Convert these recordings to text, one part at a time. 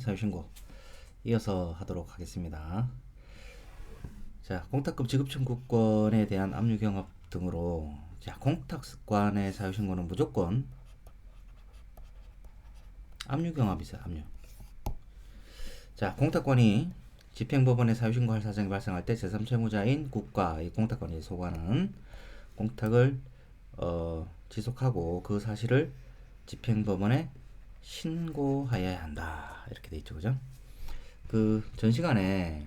사유신고 이어서 하도록 하겠습니다. 자, 공탁금 지급 청구권에 대한 압류 경합 등으로, 자, 공탁관의 사유신고는 무조건 압류 경합이 있어요. 압류. 자, 공탁권이 집행법원에 사유신고할 사정이 발생할 때 제3채무자인 국가, 이 공탁권이 소관은 공탁을 지속하고 그 사실을 집행법원에 신고하여야 한다. 이렇게 돼 있죠, 그죠? 그 전시간에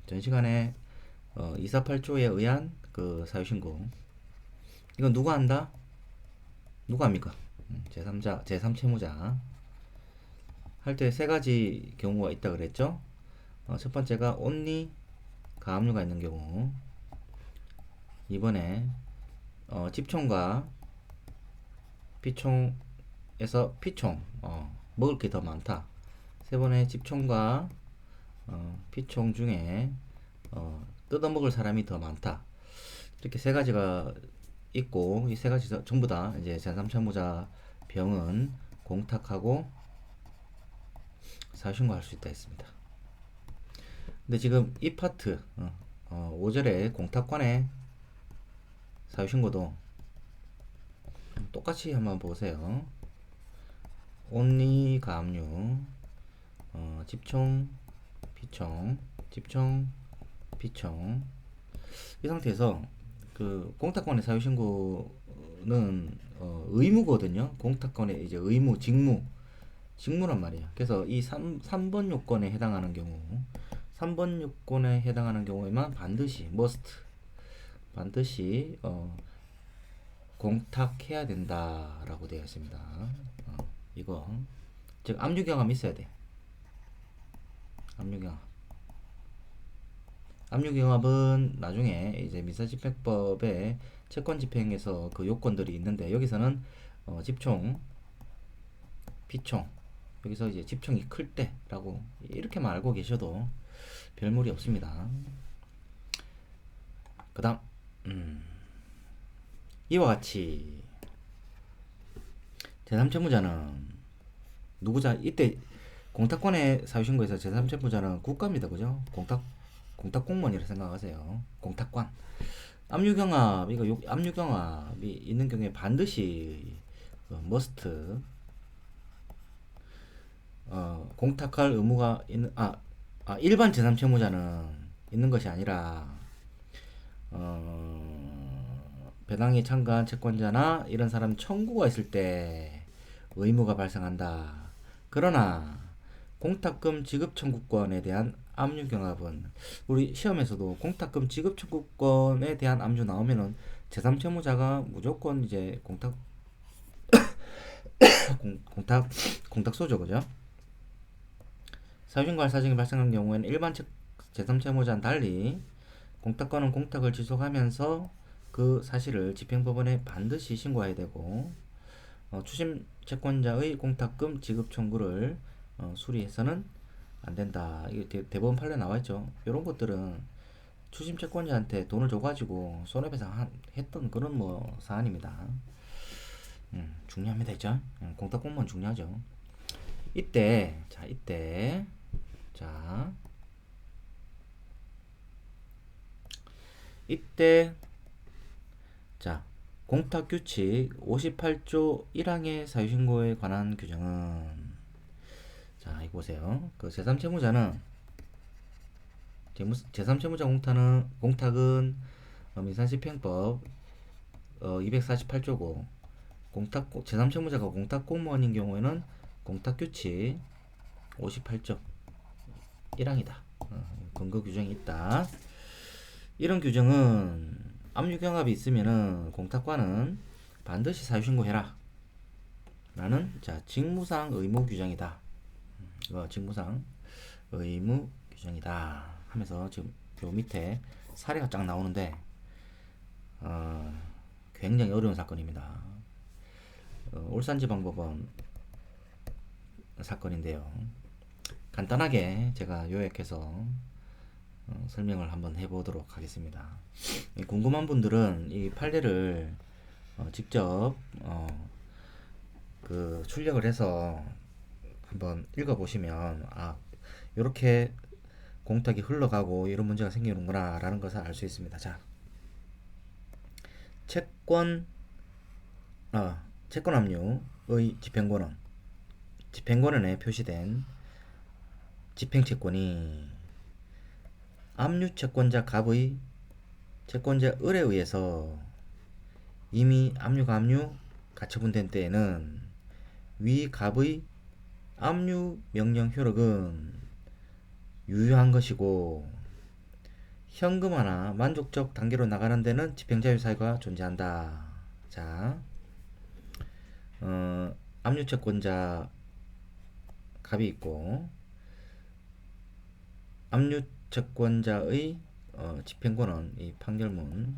248조에 의한 그 사유신고, 이건 누가 한다? 누가 합니까? 제3자, 제3채무자 할 때 세 가지 경우가 있다 그랬죠. 첫 번째가 온리 가압류가 있는 경우, 이번에 집총과 피총에서 피총, 먹을 게 더 많다. 세 번에 집총과 피총 중에 뜯어먹을 사람이 더 많다. 이렇게 세 가지가 있고, 이 세 가지 전부 다 이제 제3채무자 병은 공탁하고 사유신고할 수 있다 했습니다. 근데 지금 이 파트 5절에 공탁관의 사유신고도 똑같이 한번 보세요. 온리 가압류, 집총, 피총, 집총, 피총. 이 상태에서 그 공탁권의 사유신고는 의무거든요. 공탁권의 이제 의무, 직무란 말이에요. 그래서 이 3번 요건에 해당하는 경우, 3번 요건에 해당하는 경우에만 반드시 반드시 공탁해야 된다라고 되어 있습니다. 이거 즉 압류 경험이 있어야 돼. 압류 경험. 압류 경합은 나중에 이제 민사집행법에 채권 집행에서 그 요건들이 있는데, 여기서는 집총, 피총, 여기서 이제 집총이 클 때라고 이렇게만 알고 계셔도 별 무리 없습니다. 그 다음 이와 같이 제3채무자는 누구자, 이때 공탁권의 사유신고에서 제3채무자는 국가입니다. 그죠? 공탁공무원이라 생각하세요. 공탁관. 압류경합이 있는 경우에 반드시 머스트 공탁할 의무가 있는, 일반 제3채무자는 있는 것이 아니라 배당에 참가한 채권자나 이런 사람 청구가 있을 때 의무가 발생한다. 그러나 공탁금 지급 청구권에 대한 압류 경합은, 우리 시험에서도 공탁금 지급 청구권에 대한 압류 나오면은 제3채무자가 무조건 이제 공탁소죠, 그죠? 사유신고할 사정이 발생한 경우에는 일반 제3채무자는 달리 공탁권은 공탁을 지속하면서 그 사실을 집행법원에 반드시 신고해야 되고, 추심 채권자의 공탁금 지급 청구를 수리해서는 안 된다. 이게 대법원 판례 나와 있죠. 이런 것들은 추심 채권자한테 돈을 줘가지고 손해배상 했던 그런 뭐 사안입니다. 중요합니다, 있죠? 공탁 공무원 중요하죠. 이때 자, 공탁규칙 58조 1항의 사유신고에 관한 규정은, 자, 이거 보세요. 그 제3채무자는 제3채무자 공탁은 민사집행법 248조고, 제3채무자가 공탁공무원인 경우에는 공탁규칙 58조 1항이다. 근거 규정이 있다. 이런 규정은 압류경합이 있으면은 공탁관은 반드시 사유신고해라 라는, 자, 직무상 의무 규정이다. 이거 직무상 의무 규정이다 하면서 지금 요 밑에 사례가 쫙 나오는데 굉장히 어려운 사건입니다. 울산지방법원 사건인데요. 간단하게 제가 요약해서 설명을 한번 해보도록 하겠습니다. 궁금한 분들은 이 판례를 직접 그 출력을 해서 한번 읽어보시면 이렇게 공탁이 흘러가고 이런 문제가 생기는구나 라는 것을 알 수 있습니다. 자, 채권 채권 압류의 집행권원에 표시된 집행채권이 압류채권자 갑의 채권자 을에 의해서 이미 압류가 가처분된 때에는 위 갑의 압류 명령 효력은 유효한 것이고 현금화나 만족적 단계로 나가는 데는 집행자유 사유가 존재한다. 자, 압류채권자 갑이 있고 압류채권자의 집행권은 이 판결문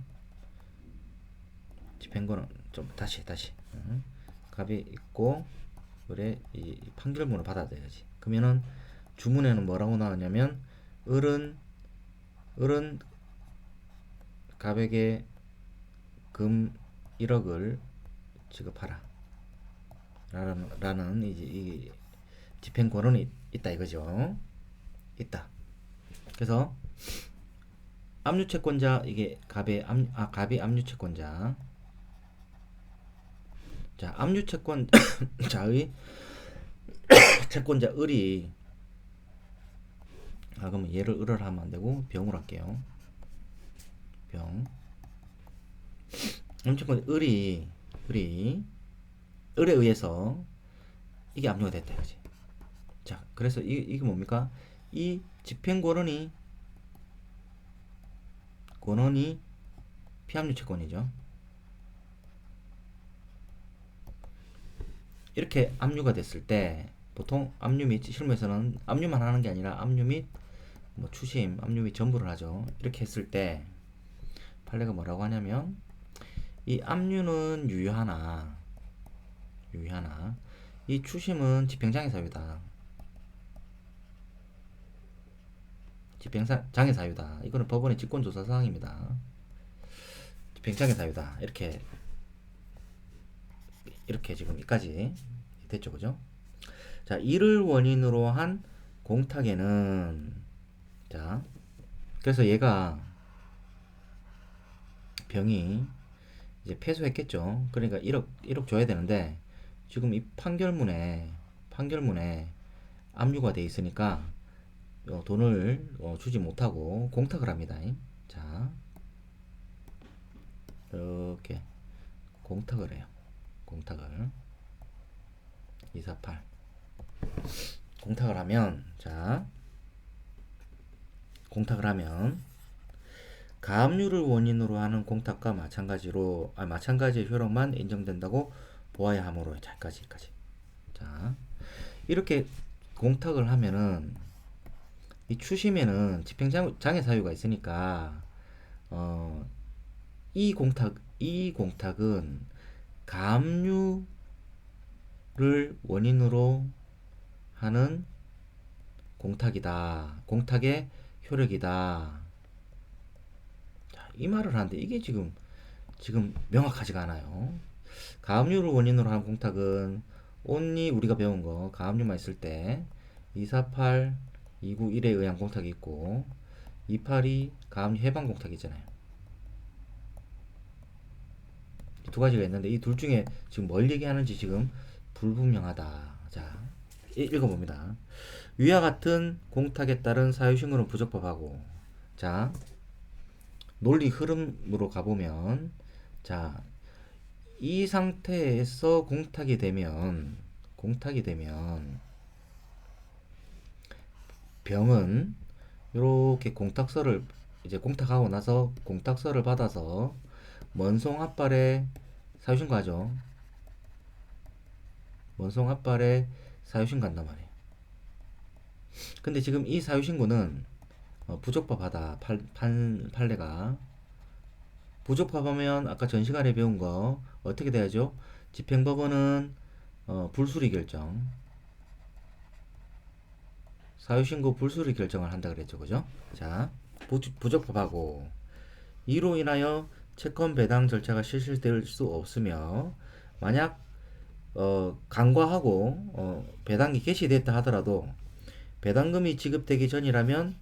집행권은 좀 다시 갑이 있고 그래 이 판결문을 받아들여야지. 그러면은 주문에는 뭐라고 나왔냐면 을은 갑에게 금 1억을 지급하라 라는 이제 이 집행권은 있다 이거죠. 있다. 그래서 압류채권자 이게 갑이 압류채권자. 자, 압류채권자의 채권자 을이 그러면 얘를 을을 하면 안 되고 병을 할게요. 병. 압류채권자 을에 의해서 이게 압류가 됐다 이거지. 자, 그래서 이게 뭡니까? 이 집행권원이 피압류 채권이죠. 이렇게 압류가 됐을 때 보통 압류 및 실무에서는 압류만 하는 게 아니라 압류 및 뭐 추심, 압류 및 전부를 하죠. 이렇게 했을 때 판례가 뭐라고 하냐면 이 압류는 유효하나 이 추심은 집행장애 사유다. 집행장애 사유다. 이거는 법원의 직권조사 사항입니다. 집행장애 사유다. 이렇게 지금 여기까지 됐죠, 그죠? 자, 이를 원인으로 한 공탁에는 자, 그래서 얘가 병이 이제 패소했겠죠. 그러니까 1억 줘야 되는데 지금 이 판결문에 압류가 돼 있으니까 돈을 주지 못하고 공탁을 합니다. 자, 이렇게 공탁을 해요. 공탁을 248 공탁을 하면 자, 공탁을 하면 가압류를 원인으로 하는 공탁과 마찬가지의 효력만 인정된다고 보아야 하므로 자, 여기까지. 자, 이렇게 공탁을 하면은 이 추심에는 집행장애 사유가 있으니까 이 공탁은 가압류를 원인으로 하는 공탁이다. 공탁의 효력이다. 자, 이 말을 하는데 이게 지금 명확하지가 않아요. 가압류를 원인으로 하는 공탁은 only 우리가 배운 거 가압류만 있을 때 248, 291에 의한 공탁이 있고 282 가압류 해방 공탁이잖아요. 두 가지가 있는데 이 둘 중에 지금 뭘 얘기하는지 지금 불분명하다. 자, 읽어봅니다. 위와 같은 공탁에 따른 사유신고는 부적법하고, 자, 논리 흐름으로 가보면, 자, 이 상태에서 공탁이 되면 병은 이렇게 공탁서를 이제 공탁하고 나서 공탁서를 받아서 먼송합발에 사유신고하죠. 먼송합발에 사유신고한단 말이에요. 근데 지금 이 사유신고는 부적법하다. 판례가 부적법하면 아까 전 시간에 배운 거 어떻게 돼야죠? 집행법원은 불수리 결정, 사유신고 불수리 결정을 한다 그랬죠, 그죠? 자, 부적법하고 이로 인하여 채권 배당 절차가 실시될 수 없으며 만약 간과하고 배당이 개시됐다 하더라도 배당금이 지급되기 전이라면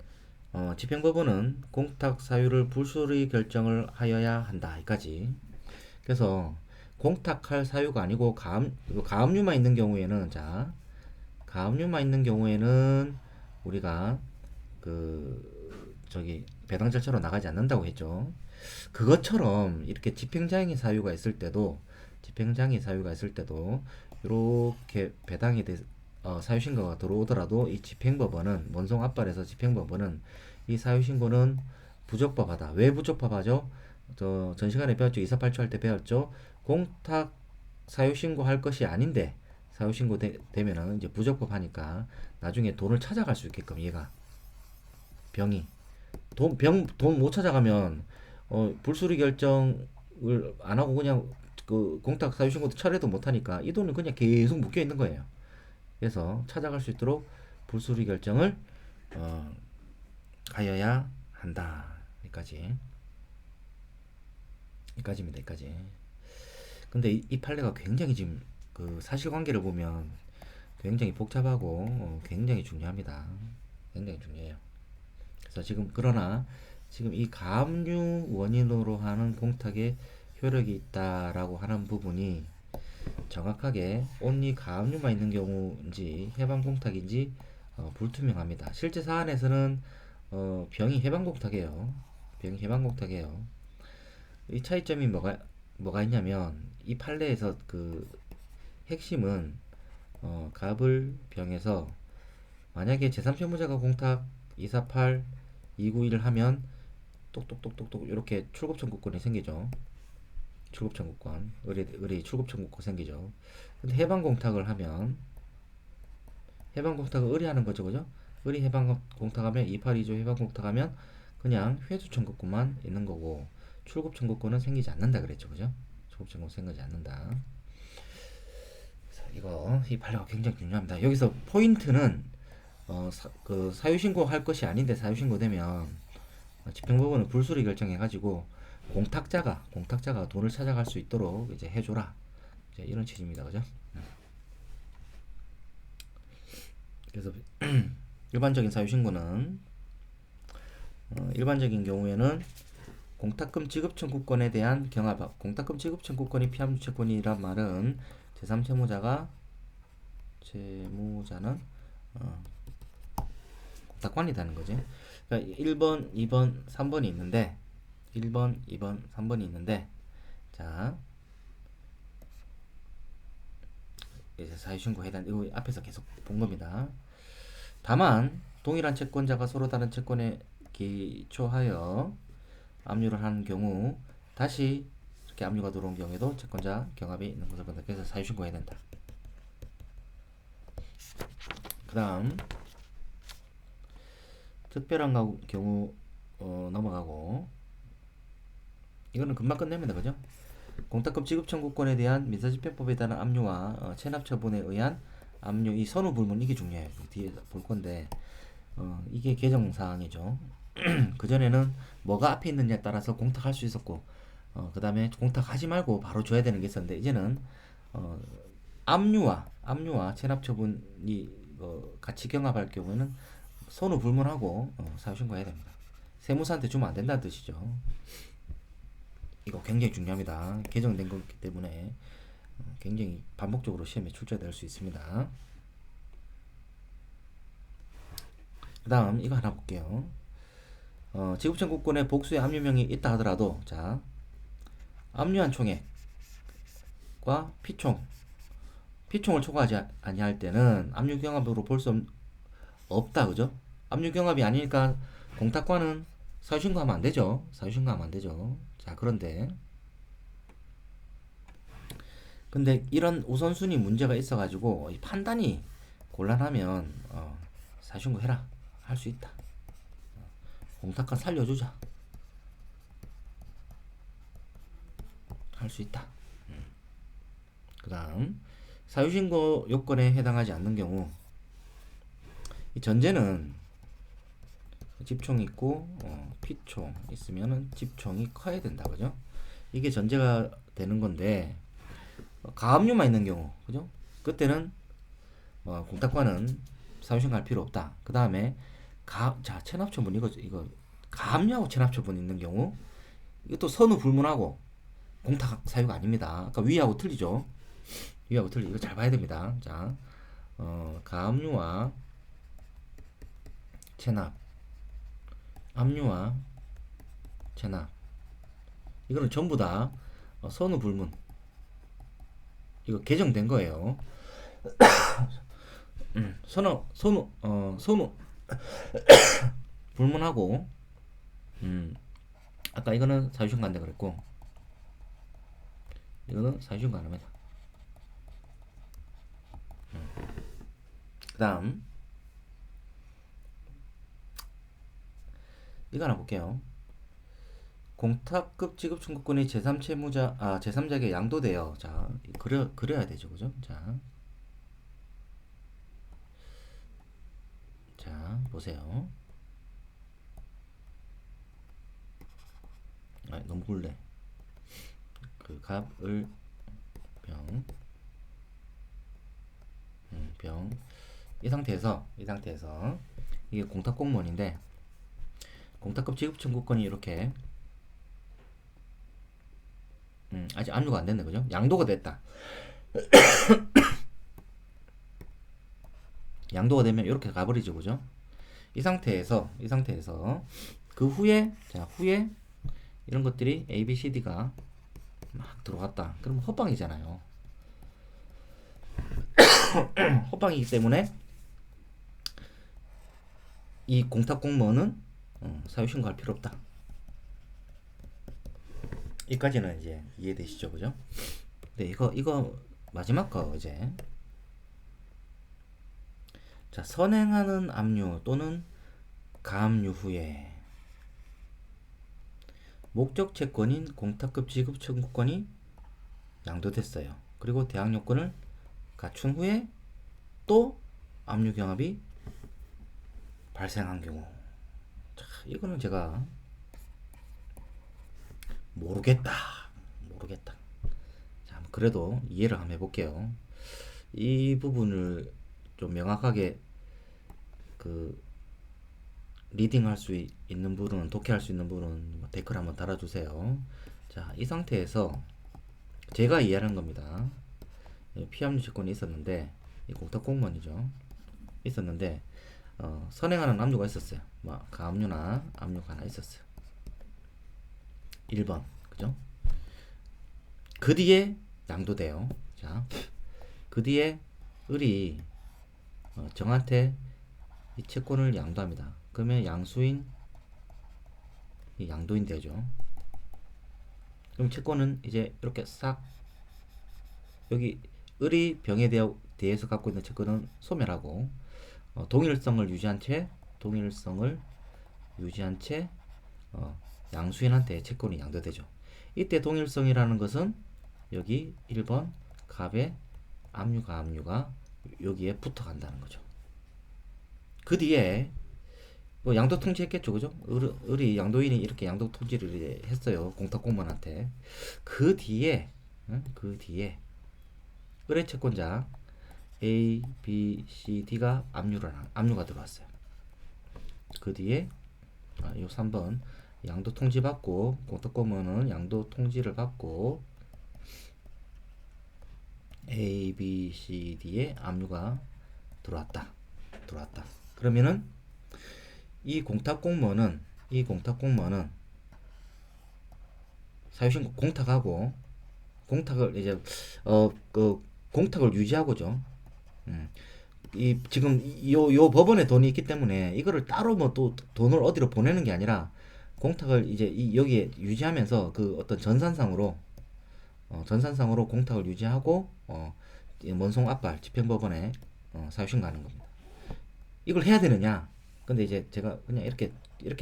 집행법원은 공탁 사유를 불수리 결정을 하여야 한다. 여기까지. 그래서 공탁할 사유가 아니고 가압류만 있는 경우에는 자 가압류만 있는 경우에는 우리가 저기 배당 절차로 나가지 않는다고 했죠. 그것처럼 이렇게 집행장애 사유가 있을 때도 이렇게 배당이 사유 신고가 들어오더라도 이 집행법원은 원송 앞발에서 집행법원은 이 사유 신고는 부적법하다. 왜 부적법하죠? 전 시간에 배웠죠. 248조 할 때 배웠죠. 공탁 사유 신고할 것이 아닌데 사유 신고 되면은 이제 부적법하니까 나중에 돈을 찾아갈 수 있게끔 얘가 병이 돈 못 찾아가면 불수리 결정을 안 하고 그냥 그 공탁 사유 신고도 철회도 못 하니까 이 돈은 그냥 계속 묶여 있는 거예요. 그래서 찾아갈 수 있도록 불수리 결정을 어, 하여야 한다. 여기까지입니다. 여기까지. 근데 이 판례가 굉장히 지금 그 사실관계를 보면 굉장히 복잡하고 굉장히 중요합니다. 굉장히 중요해요. 그래서 그러나 지금 이 가압류 원인으로 하는 공탁에 효력이 있다라고 하는 부분이 정확하게 온리 가압류만 있는 경우인지 해방 공탁인지 불투명합니다. 실제 사안에서는 병이 해방 공탁이에요. 병이 해방 공탁이에요. 이 차이점이 뭐가 있냐면 이 판례에서 그 핵심은 갑을 병에서 만약에 제3채무자가 공탁 248 291 하면 똑똑똑똑똑 이렇게 출급 청구권이 생기죠. 출급 청구권, 의뢰 출급 청구권 생기죠. 근데 해방 공탁을 하면 해방 공탁을 의뢰하는 거죠, 그죠? 의뢰 해방 공탁하면 282조 해방 공탁하면 그냥 회수 청구권만 있는 거고 출급 청구권은 생기지 않는다 그랬죠, 그죠? 출급 청구권 생기지 않는다. 그래서 이 판례가 굉장히 중요합니다. 여기서 포인트는 그 사유신고 할 것이 아닌데 사유신고 되면 집행법원은 불수리 결정해가지고 공탁자가 돈을 찾아갈 수 있도록 이제 해줘라. 이제 이런 취지입니다, 그죠? 그래서 일반적인 사유신고는 일반적인 경우에는 공탁금 지급 청구권에 대한 경합, 공탁금 지급 청구권이 피함유채권이란 말은 제3채무자는 공탁관이라는 거지. 그러니까 1번, 2번, 3번이 있는데 1번, 2번, 3번이 있는데 자 이제 사유신고 해당 이거 앞에서 계속 본 겁니다. 다만 동일한 채권자가 서로 다른 채권에 기초하여 압류를 하는 경우 다시 이렇게 압류가 들어온 경우에도 채권자 경합이 있는 것을 본다. 그래서 사유신고 해야 된다. 그 다음 특별한 경우 넘어가고 이거는 금방 끝냅니다. 그죠? 공탁금 지급 청구권에 대한 민사집행법에 따른 압류와 체납 처분에 의한 압류 이 선후 불문 이게 중요해요. 뒤에 볼 건데 이게 개정 사항이죠. 그 전에는 뭐가 앞에 있느냐에 따라서 공탁할 수 있었고 그 다음에 공탁하지 말고 바로 줘야 되는 게 있었는데 이제는 압류와 체납 처분이 같이 경합할 경우에는 선후 불문하고 사유신고해야 됩니다. 세무사한테 주면 안 된다는 뜻이죠. 이거 굉장히 중요합니다. 개정된 거기 때문에 굉장히 반복적으로 시험에 출제될 수 있습니다. 그 다음 이거 하나 볼게요. 지급청구권에 복수의 압류명이 있다 하더라도 자 압류한 총액과 피총을 초과하지 아니할 때는 압류 경합으로 볼 수 없다. 그죠? 압류 경합이 아니니까 공탁과는 사유신고하면 안 되죠. 자 그런데 이런 우선순위 문제가 있어가지고 판단이 곤란하면 사유신고해라 할 수 있다. 공탁과 살려주자 할 수 있다. 그 다음 사유신고 요건에 해당하지 않는 경우 이 전제는 집총 있고 피총 있으면은 집총이 커야 된다. 그죠? 이게 전제가 되는 건데 가압류만 있는 경우, 그죠? 그때는 공탁과는 사유신 갈 필요 없다. 그 다음에 자, 체납처분 이거 가압류하고 체납처분 있는 경우 이것도 선후 불문하고 공탁 사유가 아닙니다. 아까 위하고 틀리죠? 위하고 틀리. 이거 잘 봐야 됩니다. 자, 가압류와 체납, 압류와 체납 이거는 전부 다 선후 불문. 이거 개정된 거예요. 선후 불문하고 아까 이거는 사유신 간다 그랬고 이거는 사유신 가능합니다. 그 다음 이거 하나 볼게요. 공탁급 지급 청구권이 제3자에게 양도돼요. 자, 그려야 되죠, 그죠? 자, 보세요. 너무 굴래. 그 갑을 병. 이 상태에서 이게 공탁 공무원인데 공탁급 지급 청구권이 이렇게 아직 압류가 안 됐네, 그죠? 양도가 됐다. 양도가 되면 이렇게 가버리죠, 그죠? 이 상태에서 그 후에 이런 것들이 A, B, C, D가 막 들어왔다. 그럼 헛방이잖아요. 헛방이기 때문에 이 공탁 공무원은 사유 신고할 필요 없다. 여기까지는 이제 이해되시죠, 그죠? 네, 이거 마지막 거 이제 자, 선행하는 압류 또는 가압류 후에 목적 채권인 공탁급 지급 청구권이 양도됐어요. 그리고 대항 요건을 갖춘 후에 또 압류 경합이 발생한 경우. 자, 이거는 제가 모르겠다. 자, 그래도 이해를 한번 해볼게요. 이 부분을 좀 명확하게 리딩할 수 있는 분은, 독해할 수 있는 분은 댓글 한번 달아주세요. 자, 이 상태에서 제가 이해하는 겁니다. 피압류 채권이 있었는데, 이 공탁 공무원이죠. 있었는데, 선행하는 압류가 있었어요. 가압류나 압류가 하나 있었어요. 1번, 그죠? 그 뒤에 양도돼요. 자, 그 뒤에 을이 정한테 이 채권을 양도합니다. 그러면 양수인 이 양도인 되죠. 그럼 채권은 이제 이렇게 싹 여기 을이 병에 대해서 갖고 있는 채권은 소멸하고 동일성을 유지한 채 양수인한테 채권이 양도되죠. 이때 동일성이라는 것은 여기 1번 갑의 압류가 여기에 붙어 간다는 거죠. 그 뒤에 양도 통지했겠죠, 그죠? 을이 양도인이 이렇게 양도 통지를 했어요, 공탁 공무원한테. 그 뒤에 을의 채권자 A, B, C, D가 압류가 들어왔어요. 그 뒤에 요 3번 양도 통지 받고 공탁 공무원은 양도 통지를 받고 A, B, C, D의 압류가 들어왔다. 그러면은 이 공탁 공무원은 사유신고 공탁하고 공탁을 이제 공탁을 유지하고죠. 이 지금 요 법원에 돈이 있기 때문에 이거를 따로 또 돈을 어디로 보내는 게 아니라 공탁을 이제 여기에 유지하면서 그 어떤 전산상으로 공탁을 유지하고 원송 압발 집행법원에 사유신고 하는 겁니다. 이걸 해야 되느냐? 근데 이제 제가 그냥 이렇게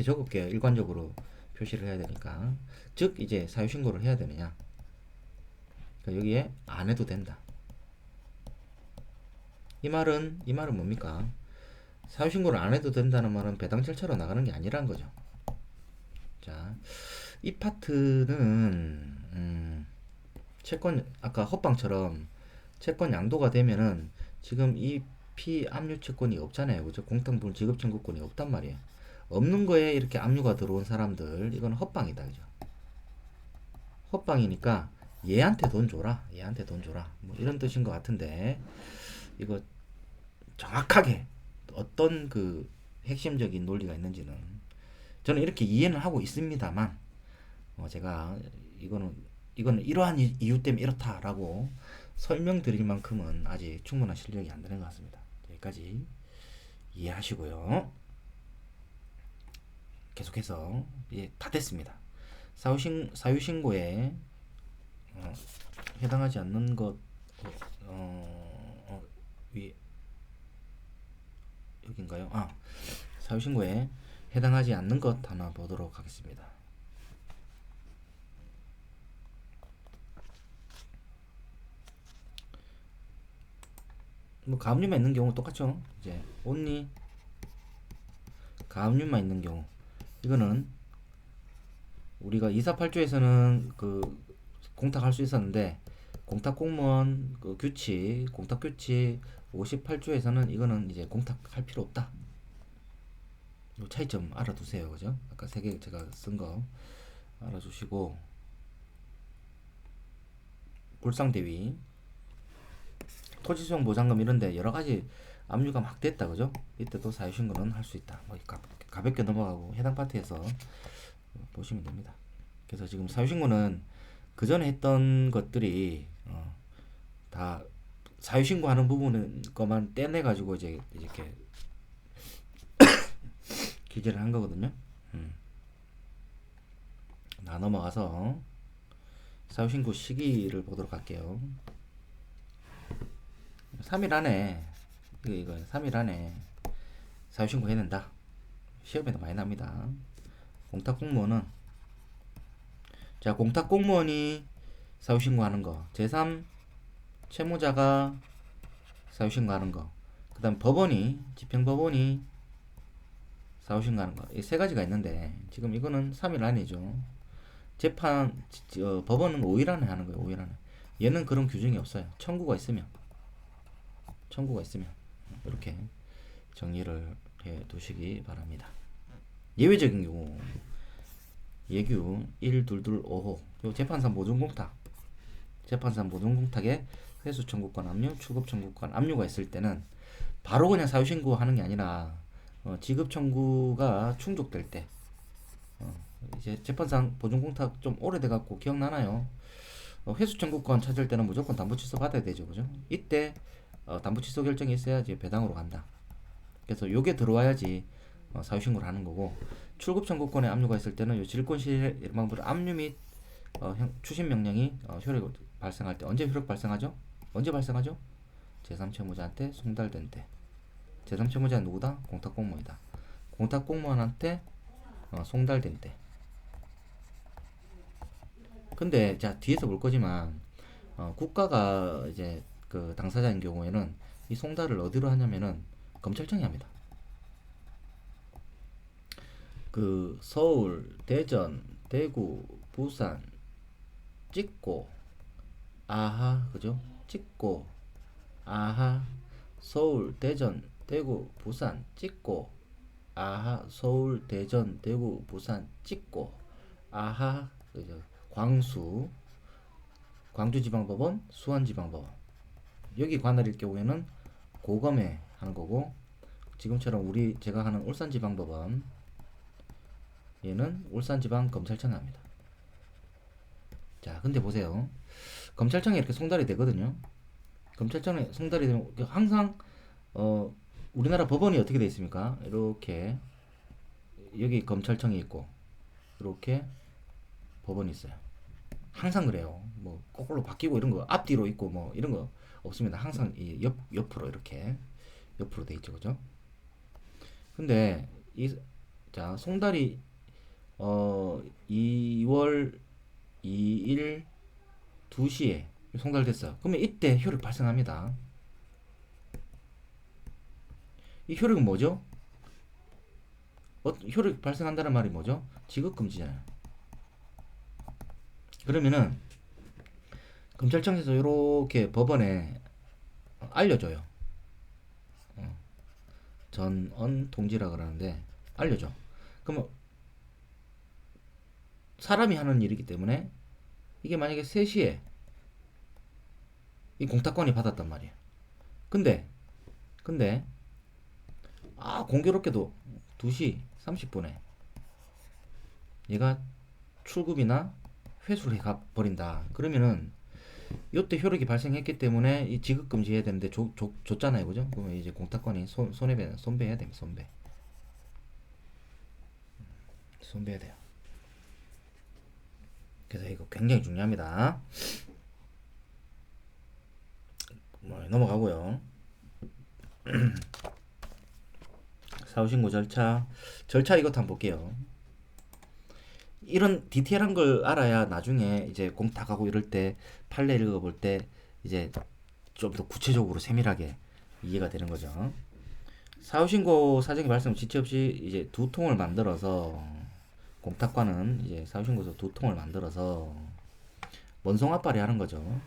적을게요. 일관적으로 표시를 해야 되니까. 즉 이제 사유신고를 해야 되느냐? 그러니까 여기에 안 해도 된다. 이 말은 뭡니까? 사유신고를 안 해도 된다는 말은 배당 절차로 나가는 게 아니라는 거죠. 자, 이 파트는 채권 아까 헛방처럼 채권 양도가 되면은 지금 이 피압류 채권이 없잖아요. 그죠? 공탁분 지급 청구권이 없단 말이에요. 없는 거에 이렇게 압류가 들어온 사람들 이건 헛방이다. 그죠? 헛방이니까 얘한테 돈 줘라. 얘한테 돈 줘라. 뭐 이런 뜻인 것 같은데 이거 정확하게 어떤 그 핵심적인 논리가 있는지는 저는 이렇게 이해는 하고 있습니다만 제가 이거는 이러한 이유 때문에 이렇다라고 설명드릴 만큼은 아직 충분한 실력이 안 되는 것 같습니다. 여기까지 이해하시고요. 계속해서 다 됐습니다. 사유신고에 해당하지 않는 것 위 여긴가요? 사유신고에 해당하지 않는 것 하나 보도록 하겠습니다. 뭐 가압류만 있는 경우 똑같죠. 이제 온리 가압류만 있는 경우 이거는 우리가 248조에서는 그 공탁할 수 있었는데 공탁공무원 그 규칙 공탁규칙 58조에서는 이거는 이제 공탁할 필요 없다. 요 차이점 알아두세요. 그죠? 아까 세 개 제가 쓴 거 알아주시고 불상대위 토지수용 보장금 이런데 여러가지 압류가 막 됐다. 그죠? 이때도 사유신고는 할 수 있다. 뭐 가볍게 넘어가고 해당 파트에서 보시면 됩니다. 그래서 지금 사유신고는 그 전에 했던 것들이 다 사유신고하는 부분은 것만 떼내 가지고 이제 이렇게 기재를 한 거거든요. 넘어가서 사유신고 시기를 보도록 할게요. 3일 안에 이거 3일 안에 사유신고 해낸다. 시험에도 많이 납니다. 공탁공무원은 자 공탁공무원이 사유신고하는 거 제3 채무자가 사유신고하는 거 그 다음 법원이 집행법원이 사유신고하는 거 이 세 가지가 있는데 지금 이거는 3일 안이죠. 재판 법원은 5일 안에 하는 거예요. 5일 안에. 얘는 그런 규정이 없어요. 청구가 있으면 이렇게 정리를 해 두시기 바랍니다. 예외적인 경우 예규 1225호 재판상 모종공탁 재판상 모종공탁에 회수 청구권 압류, 추급 청구권 압류가 있을 때는 바로 그냥 사유신고 하는 게 아니라 지급 청구가 충족될 때 이제 재판상 보존공탁 좀 오래돼 갖고 기억나나요? 회수 청구권 찾을 때는 무조건 담보 취소 받아야 되죠, 그죠? 이때 담보 취소 결정이 있어야지 배당으로 간다. 그래서 요게 들어와야지 사유신고를 하는 거고 출급 청구권에 압류가 있을 때는 요 질권시행 일방부를 압류 및 추심 명령이 효력 발생할 때 언제 효력 발생하죠? 언제 발생하죠? 제3채무자한테 송달된 때. 제3채무자는 누구다? 공탁공무원이다. 공탁공무원한테 송달된 때. 근데 자 뒤에서 볼 거지만 국가가 이제 그 당사자인 경우에는 이 송달을 어디로 하냐면은 검찰청이 합니다. 그 서울, 대전, 대구, 부산 찍고 아하 그죠? 찍고 아하 서울, 대전, 대구, 부산 찍고 아하 서울, 대전, 대구, 부산 찍고 아하 그죠? 광주지방법원, 수원지방법원 여기 관할일 경우에는 고검에 하는 거고 지금처럼 제가 하는 울산지방법원 얘는 울산지방검찰청에 합니다. 자 근데 보세요. 검찰청에 이렇게 송달이 되거든요. 검찰청에 송달이 되면 항상 우리나라 법원이 어떻게 되어 있습니까? 이렇게 여기 검찰청이 있고 이렇게 법원이 있어요. 항상 그래요. 뭐 거꾸로 바뀌고 이런 거 앞뒤로 있고 뭐 이런 거 없습니다. 항상 옆으로 이렇게 옆으로 돼 있죠, 그죠? 근데 자 송달이 2월 2일 2시에 송달됐어요. 그러면 이때 효력 발생합니다. 이 효력은 뭐죠? 효력 발생한다는 말이 뭐죠? 지급금지잖아요. 그러면은 검찰청에서 이렇게 법원에 알려줘요. 전언 통지라 그러는데 알려줘. 그러면 사람이 하는 일이기 때문에 이게 만약에 3시에 이 공탁권이 받았단 말이에요. 근데 근데 공교롭게도 2시 30분에 얘가 출금이나 회수를 해가 버린다. 그러면은 이때 효력이 발생했기 때문에 이 지급 금지해야 되는데 줬잖아요, 그죠? 그러면 이제 공탁권이 손배해야 됩니다. 손배해야 돼요. 그래서 이거 굉장히 중요합니다. 넘어가고요. 사후신고 절차 이것도 한번 볼게요. 이런 디테일한 걸 알아야 나중에 이제 공탁하고 이럴 때 판례 읽어볼 때 이제 좀 더 구체적으로 세밀하게 이해가 되는 거죠. 사후신고 사정의 발생 지체 없이 이제 2통을 만들어서 공탁과는 이제 사후신고서 2통을 만들어서 원송 압발이 하는 거죠.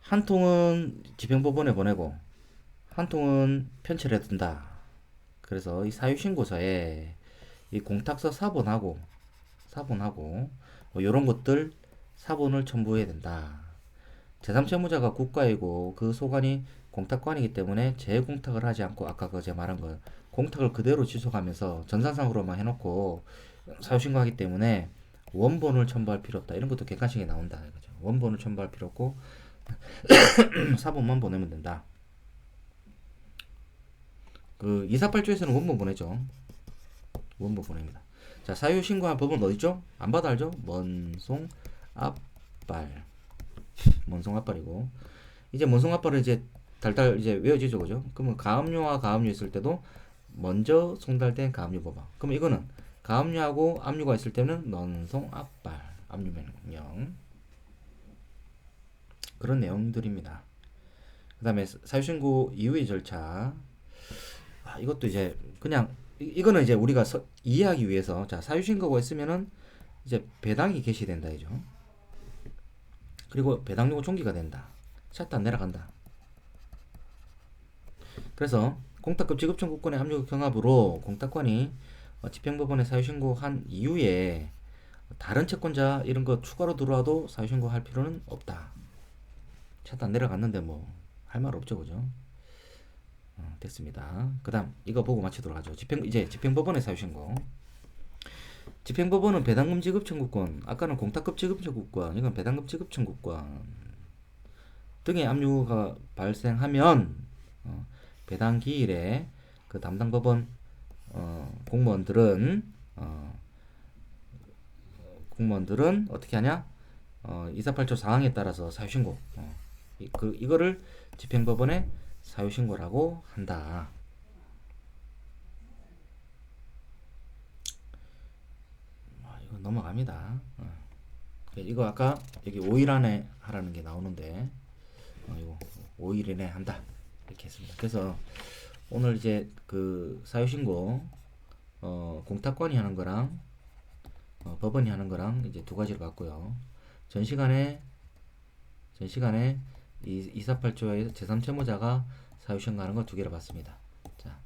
한 통은 집행법원에 보내고 한 통은 편철해 둔다. 그래서 이 사유신고서에 이 공탁서 사본하고 뭐 이런 것들 사본을 첨부해야 된다. 제3채무자가 국가이고 그 소관이 공탁관이기 때문에 재공탁을 하지 않고 아까 그 제가 말한 거 공탁을 그대로 지속하면서 전산상으로만 해놓고 사유신고하기 때문에 원본을 첨부할 필요 없다. 이런 것도 객관식에 나온다. 이거죠. 원본을 첨부할 필요 없고 사본만 보내면 된다. 그 248조에서는 원본 보내죠. 원본 보냅니다. 자, 사유 신고한 법은 어디죠? 안 봐도 알죠? 먼송 압발. 먼송 압발이고 이제 먼송 압발은 이제 달달 이제 외워지죠, 그죠? 그러면 가압류와 가압류 있을 때도 먼저 송달된 가압류 법안. 그럼 이거는 가압류하고 압류가 있을 때는 먼송 압발, 압류 명령. 그런 내용들입니다. 그 다음에 사유신고 이후의 절차. 이것도 이제 그냥 이거는 이제 우리가 이해하기 위해서 자 사유신고가 있으면은 이제 배당이 개시된다 이죠. 그리고 배당료가 종기가 된다. 샷다 내려간다. 그래서 공탁급 지급청구권의 압류 경합으로 공탁관이 집행법원에 사유신고한 이후에 다른 채권자 이런 거 추가로 들어와도 사유신고할 필요는 없다. 샷다 내려갔는데 뭐 할 말 없죠, 그죠? 됐습니다. 그 다음 이거 보고 마치도록 하죠. 이제 집행법원의 사유신고. 집행법원은 배당금 지급 청구권, 아까는 공탁급 지급 청구권, 이건 배당금 지급 청구권 등의 압류가 발생하면 배당 기일에 그 담당 법원 공무원들은 어떻게 하냐? 248조 사항에 따라서 사유신고. 이거를 집행법원에 사유신고라고 한다. 이거 넘어갑니다. 이거 아까 여기 5일 안에 하라는 게 나오는데 이거 5일 이내 한다 이렇게 했습니다. 그래서 오늘 이제 그 사유신고 공탁관이 하는 거랑 법원이 하는 거랑 이제 두 가지를 봤고요. 전 시간에 248조의 제3채무자가 사유신고하는 거 두 개를 봤습니다. 자,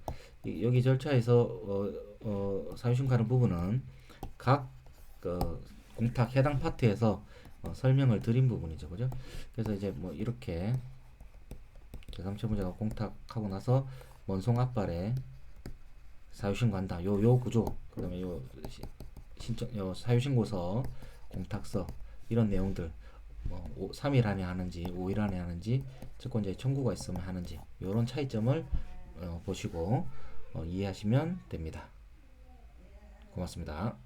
여기 절차에서 사유신고하는 부분은 각 공탁 해당 파트에서 설명을 드린 부분이죠, 그죠? 그래서 이제 뭐 이렇게 제3채무자가 공탁하고 나서 원송 압발에 사유신고한다. 요 구조, 그다음에 요 사유신고서, 공탁서 이런 내용들. 3일 안에 하는지 5일 안에 하는지 채권자의 청구가 있으면 하는지 이런 차이점을 보시고 이해하시면 됩니다. 고맙습니다.